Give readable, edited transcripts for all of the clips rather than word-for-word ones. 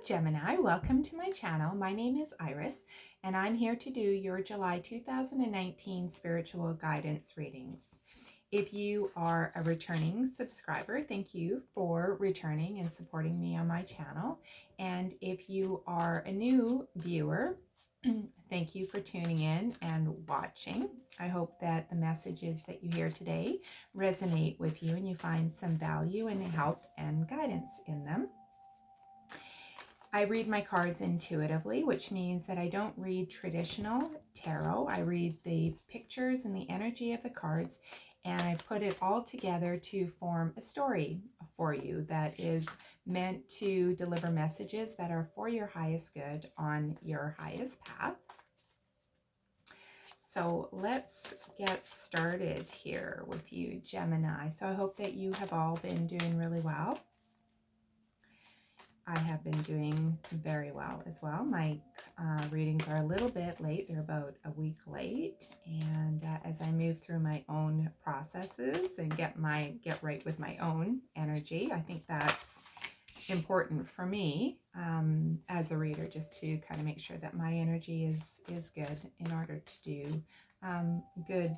Gemini, welcome to my channel. My name is Iris and I'm here to do your July 2019 spiritual guidance readings. If you are a returning subscriber, thank you for returning and supporting me on my channel. And if you are a new viewer, thank you for tuning in and watching. I hope that the messages that you hear today resonate with you and you find some value and help and guidance in them. I read my cards intuitively, which means that I don't read traditional tarot. I read the pictures and the energy of the cards, and I put it all together to form a story for you that is meant to deliver messages that are for your highest good on your highest path. So let's get started here with you, Gemini. So I hope that you have all been doing really well. I have been doing very well as well. My readings are a little bit late. They're about a week late. And as I move through my own processes and get right with my own energy, I think that's important for me as a reader, just to kind of make sure that my energy is good in order to do good,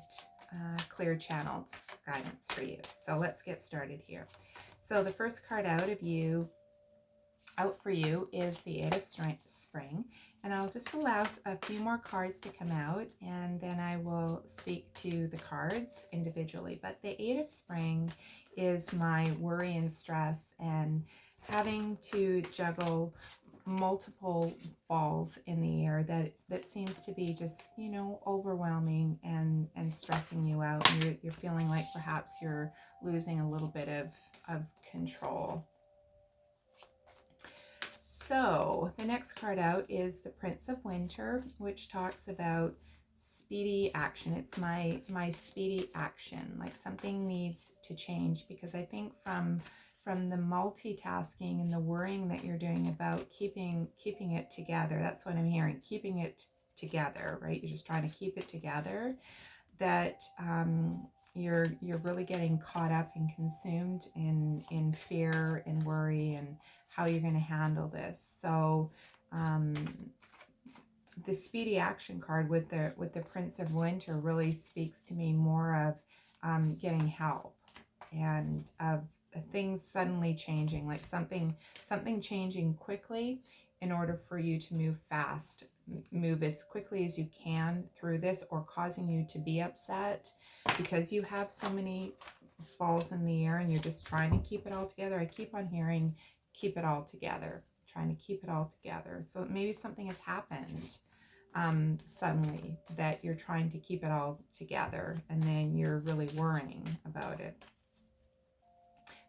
clear channeled guidance for you. So let's get started here. So the first card out for you is the Eight of Spring, and I'll just allow a few more cards to come out and then I will speak to the cards individually. But the Eight of Spring is my worry and stress and having to juggle multiple balls in the air that seems to be just, you know, overwhelming and stressing you out, and you're feeling like perhaps you're losing a little bit of control. So the next card out is the Prince of Winter, which talks about speedy action. It's my speedy action, like something needs to change, because I think from the multitasking and the worrying that you're doing about keeping it together, that's what I'm hearing, keeping it together, right? You're just trying to keep it together, that you're really getting caught up and consumed in fear and worry and how you're going to handle this. So the speedy action card with the Prince of Winter really speaks to me more of getting help and of things suddenly changing, like something changing quickly in order for you to move fast, move as quickly as you can through this, or causing you to be upset because you have so many balls in the air and you're just trying to keep it all together. I keep on hearing keep it all together, trying to keep it all together. So maybe something has happened suddenly that you're trying to keep it all together, and then you're really worrying about it.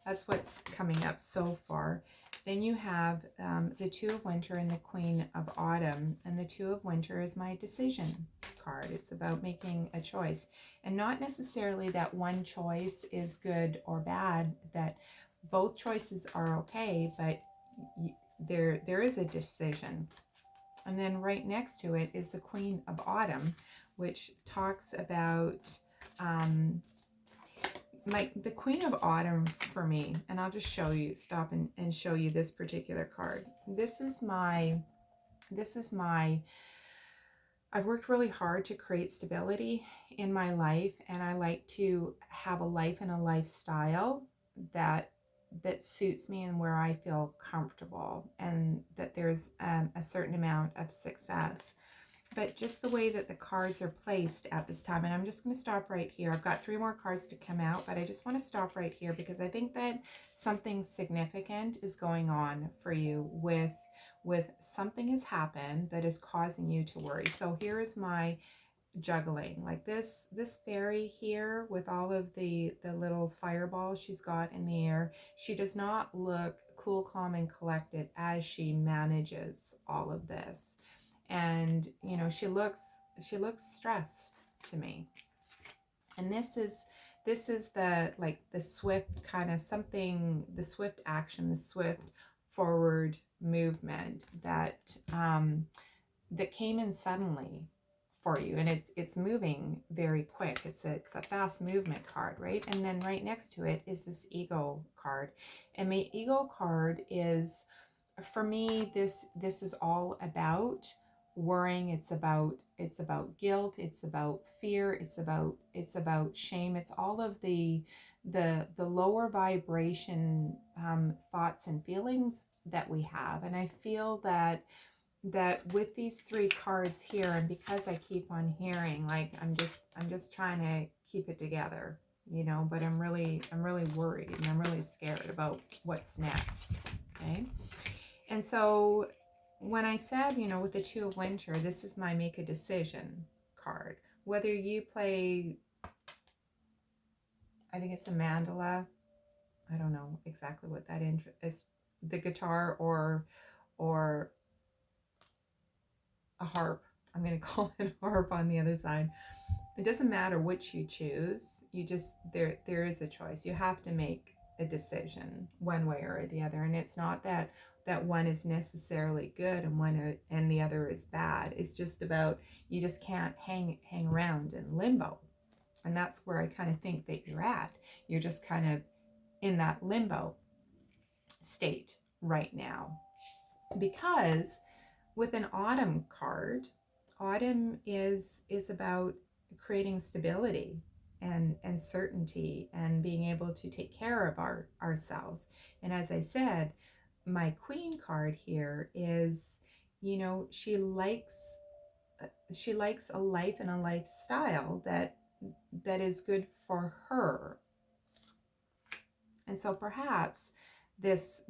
That's what's coming up so far. Then you have the Two of Winter and the Queen of Autumn. And the Two of Winter is my decision card. It's about making a choice. And not necessarily that one choice is good or bad, that both choices are okay, but there is a decision. And then right next to it is the Queen of Autumn, which talks about the Queen of Autumn for me. And I'll just show you, stop and show you this particular card. This is my I've worked really hard to create stability in my life, and I like to have a life and a lifestyle that suits me and where I feel comfortable, and that there's a certain amount of success. But just the way that the cards are placed at this time, and I'm just going to stop right here. I've got 3 more cards to come out, but I just want to stop right here because I think that something significant is going on for you with something has happened that is causing you to worry. So here is my juggling, like this fairy here with all of the little fireballs she's got in the air. She does not look cool, calm, and collected as she manages all of this. And you know, she looks stressed to me. And this is the, like, the swift kind of something, the swift action, the swift forward movement that that came in suddenly for you, and it's moving very quick. It's a fast movement card, right? And then right next to it is this Ego card, and my Ego card is for me, this is all about worrying. It's about guilt, it's about fear, it's about shame. It's all of the lower vibration thoughts and feelings that we have. And I feel that with these three cards here, and because I keep on hearing, like, I'm just trying to keep it together, but I'm really worried, and I'm really scared about what's next. Okay. And so when I said, with the Two of Winter, this is my make a decision card. Whether you play, I think it's a mandala, I don't know exactly what that is, the guitar, or a harp. I'm going to call it a harp on the other side. It doesn't matter which you choose. You just, there is a choice. You have to make a decision one way or the other. And it's not that one is necessarily good and one and the other is bad. It's just about, you just can't hang around in limbo. And that's where I kind of think that you're at. You're just kind of in that limbo state right now. Because with an autumn card, autumn is about creating stability and certainty and being able to take care of ourselves. And as I said, my queen card here is, she likes a life and a lifestyle that is good for her. And so perhaps this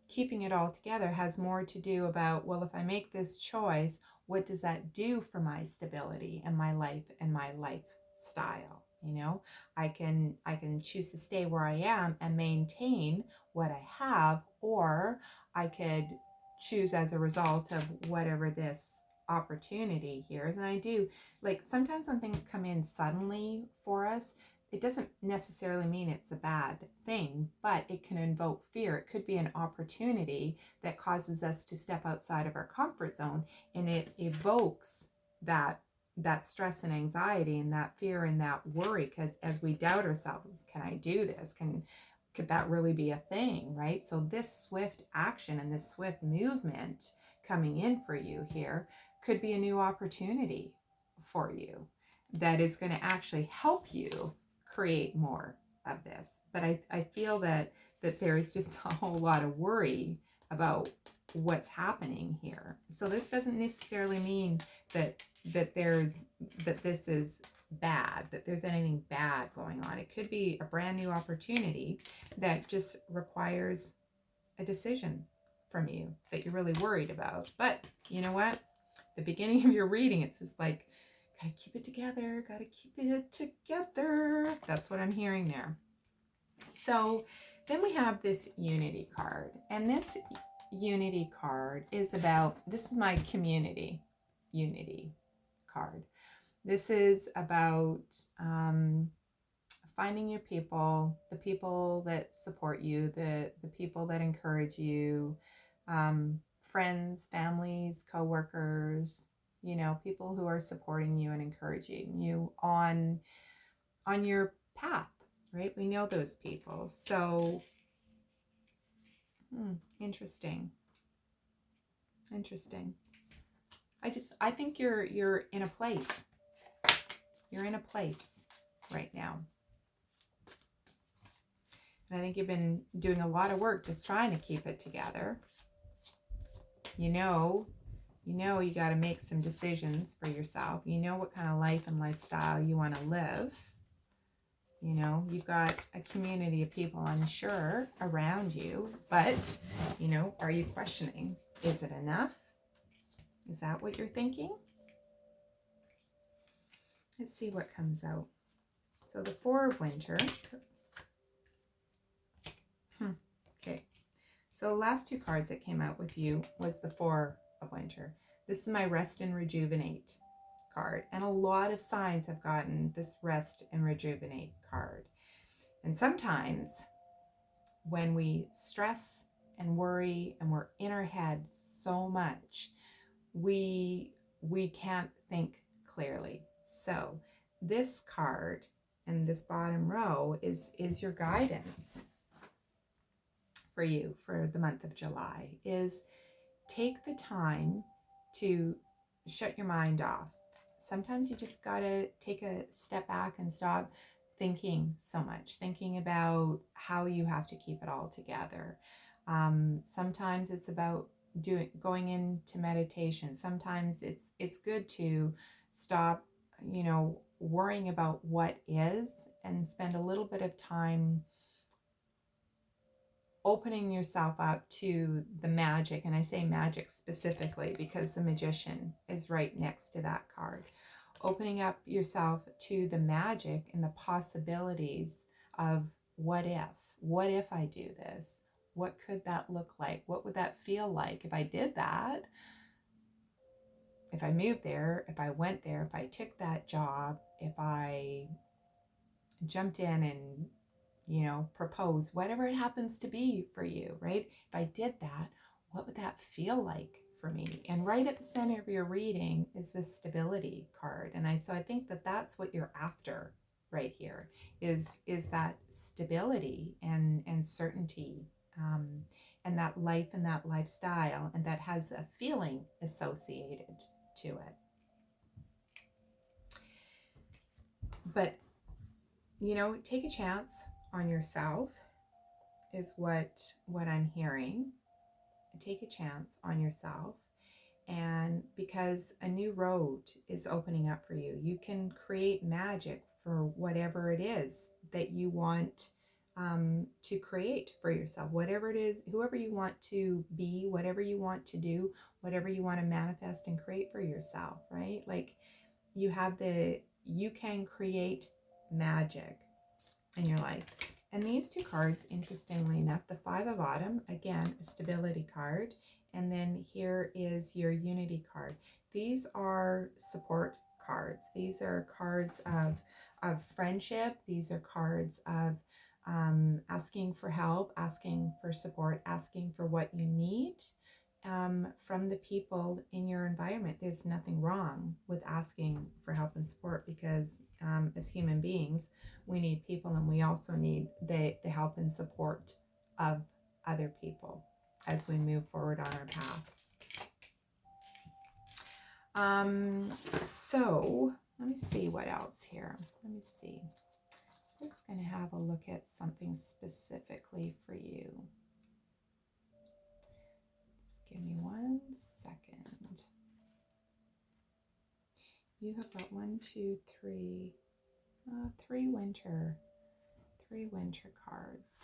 keeping it all together has more to do about, well, if I make this choice, what does that do for my stability and my life and my lifestyle? I can choose to stay where I am and maintain what I have, or I could choose as a result of whatever this opportunity here is. And I do, like, sometimes when things come in suddenly for us, it doesn't necessarily mean it's a bad thing, but it can invoke fear. It could be an opportunity that causes us to step outside of our comfort zone, and it evokes that stress and anxiety and that fear and that worry, because as we doubt ourselves, can I do this? Could that really be a thing, right? So this swift action and this swift movement coming in for you here could be a new opportunity for you that is going to actually help you create more of this. But I feel that there is just a whole lot of worry about what's happening here. So this doesn't necessarily mean that this is bad, that there's anything bad going on. It could be a brand new opportunity that just requires a decision from you that you're really worried about. But you know what? The beginning of your reading, it's just like, gotta keep it together, gotta keep it together. That's what I'm hearing there. So then we have this unity card, and this unity card is about, this is my community unity card. This is about finding your people, the people that support you, the people that encourage you, friends, families, coworkers, people who are supporting you and encouraging you on your path, right? We know those people. So interesting. I think you're in a place. You're in a place right now. And I think you've been doing a lot of work just trying to keep it together. You got to make some decisions for yourself. You know what kind of life and lifestyle you want to live. You've got a community of people, I'm sure, around you. But, are you questioning? Is it enough? Is that what you're thinking? Let's see what comes out. So the Four of Winter. Okay. So the last two cards that came out with you was the Four of Winter. This is my Rest and Rejuvenate card. And a lot of signs have gotten this Rest and Rejuvenate card. And sometimes when we stress and worry and we're in our head so much, we can't think clearly. So this card in this bottom row is your guidance for you for the month of July is take the time to shut your mind off. Sometimes you just gotta take a step back and stop thinking so much, thinking about how you have to keep it all together. Sometimes it's about going into meditation. Sometimes it's good to stop, worrying about what is and spend a little bit of time opening yourself up to the magic. And I say magic specifically because the Magician is right next to that card. Opening up yourself to the magic and the possibilities of what if I do this? What could that look like? What would that feel like if I did that? If I moved there, if I went there, if I took that job, if I jumped in and propose, whatever it happens to be for you, right? If I did that, what would that feel like for me? And right at the center of your reading is this stability card. And so I think that that's what you're after right here is that stability and certainty, and that life and that lifestyle, and that has a feeling associated to it. But take a chance on yourself is what I'm hearing. Take a chance on yourself, and because a new road is opening up for you, you can create magic for whatever it is that you want to create for yourself, whatever it is, whoever you want to be, whatever you want to do, whatever you want to manifest and create for yourself, right? Like you can create magic in your life. And these two cards, interestingly enough, the Five of Autumn, again, a stability card. And then here is your Unity card. These are support cards. These are cards of friendship. These are cards of asking for help, asking for support, asking for what you need from the people in your environment. There's nothing wrong with asking for help and support because as human beings, we need people, and we also need the help and support of other people as we move forward on our path. So let me see what else here. Let me see. I'm just going to have a look at something specifically for you. Just give me 1 second. You have got 3 winter cards.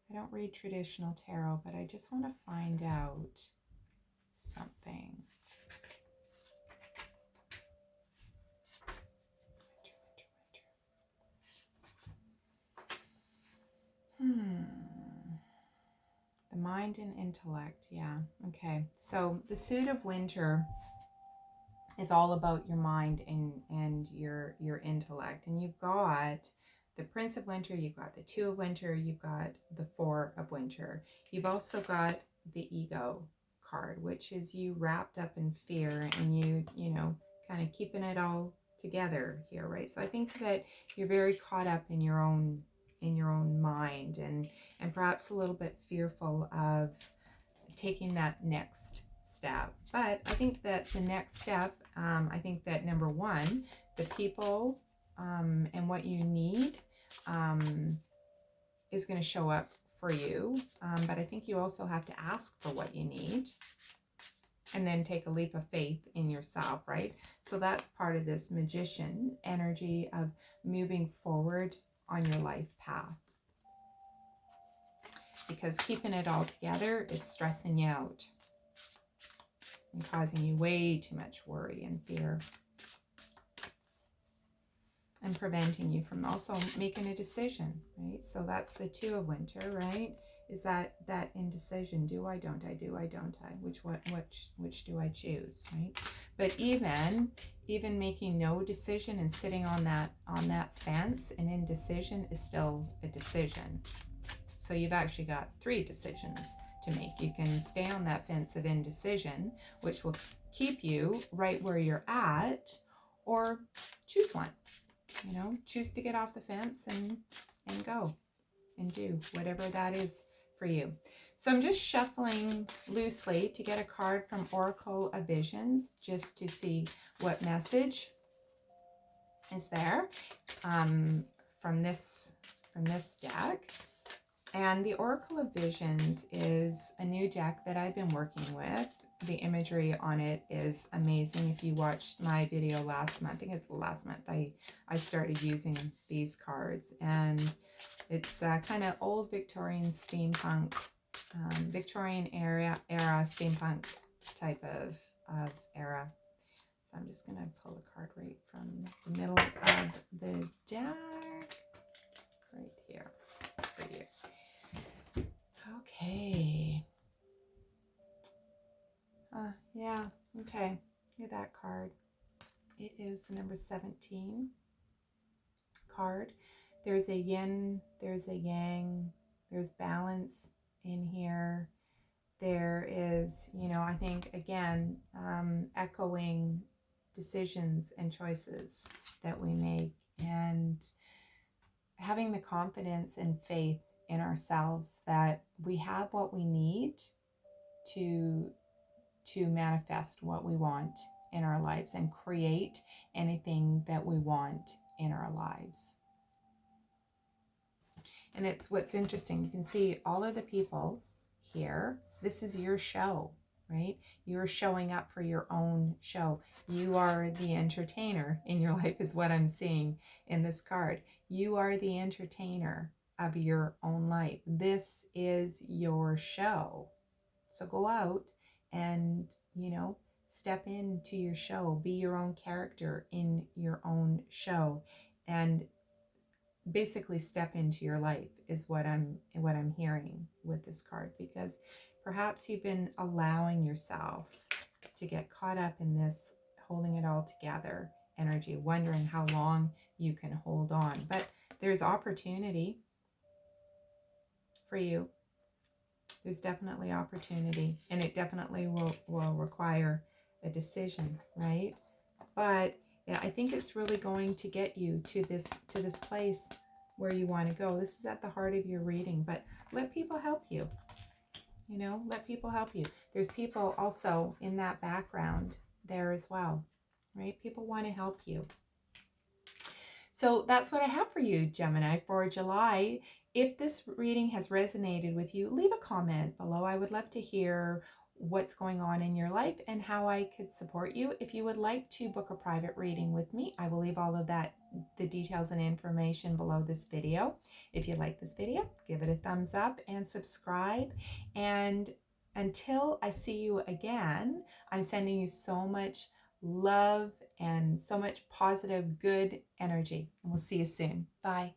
I don't read traditional tarot, but I just want to find out something. The mind and intellect. Yeah. Okay. So the suit of winter is all about your mind and your intellect. And you've got the Prince of Winter, you've got the Two of Winter, you've got the Four of Winter. You've also got the Ego card, which is you wrapped up in fear and you know, kind of keeping it all together here, right? So I think that you're very caught up in your own mind and perhaps a little bit fearful of taking that next step. But I think that the next step, I think that number one, the people and what you need is going to show up for you. But I think you also have to ask for what you need and then take a leap of faith in yourself, right? So that's part of this Magician energy of moving forward on your life path. Because keeping it all together is stressing you out and causing you way too much worry and fear. And preventing you from also making a decision, right? So that's the Two of Winter, right? Is that indecision. Do I, don't I, do I, don't I? Which do I choose, right? But even making no decision and sitting on that fence, an indecision is still a decision. So you've actually got 3 decisions to make. You can stay on that fence of indecision, which will keep you right where you're at, or choose one. You know, choose to get off the fence and go and do whatever that is for you. So I'm just shuffling loosely to get a card from Oracle of Visions, just to see what message is there from this deck. And the Oracle of Visions is a new deck that I've been working with. The imagery on it is amazing. If you watched my video last month, I think it's last month, I started using these cards, and it's kind of old Victorian steampunk, Victorian era steampunk type of era. So I'm just going to pull a card right from the middle of the deck, right here for you. Okay. Yeah, okay. Look at that card. It is the number 17 card. There's a yin, there's a yang, there's balance in here. There is, you know, I think, again, echoing decisions and choices that we make, and having the confidence and faith in ourselves that we have what we need to manifest what we want in our lives and create anything that we want in our lives. And it's what's interesting, you can see all of the people here. This is your show, right? You're showing up for your own show. You are the entertainer in your life, is what I'm seeing in this card. You are the entertainer of your own life. This is your show. So go out and, you know, step into your show, be your own character in your own show, and basically step into your life is what I'm hearing with this card, because perhaps you've been allowing yourself to get caught up in this holding it all together energy, wondering how long you can hold on. But there's opportunity for you. There's definitely opportunity, and it definitely will require a decision, right? But yeah, I think it's really going to get you to this place where you want to go. This is at the heart of your reading, but let people help you. You know, let people help you. There's people also in that background there as well, right? People want to help you. So that's what I have for you, Gemini, for July. If this reading has resonated with you, leave a comment below. I would love to hear what's going on in your life and how I could support you. If you would like to book a private reading with me, I will leave all of that, the details and information below this video. If you like this video, give it a thumbs up and subscribe. And until I see you again, I'm sending you so much love and so much positive, good energy. And we'll see you soon. Bye.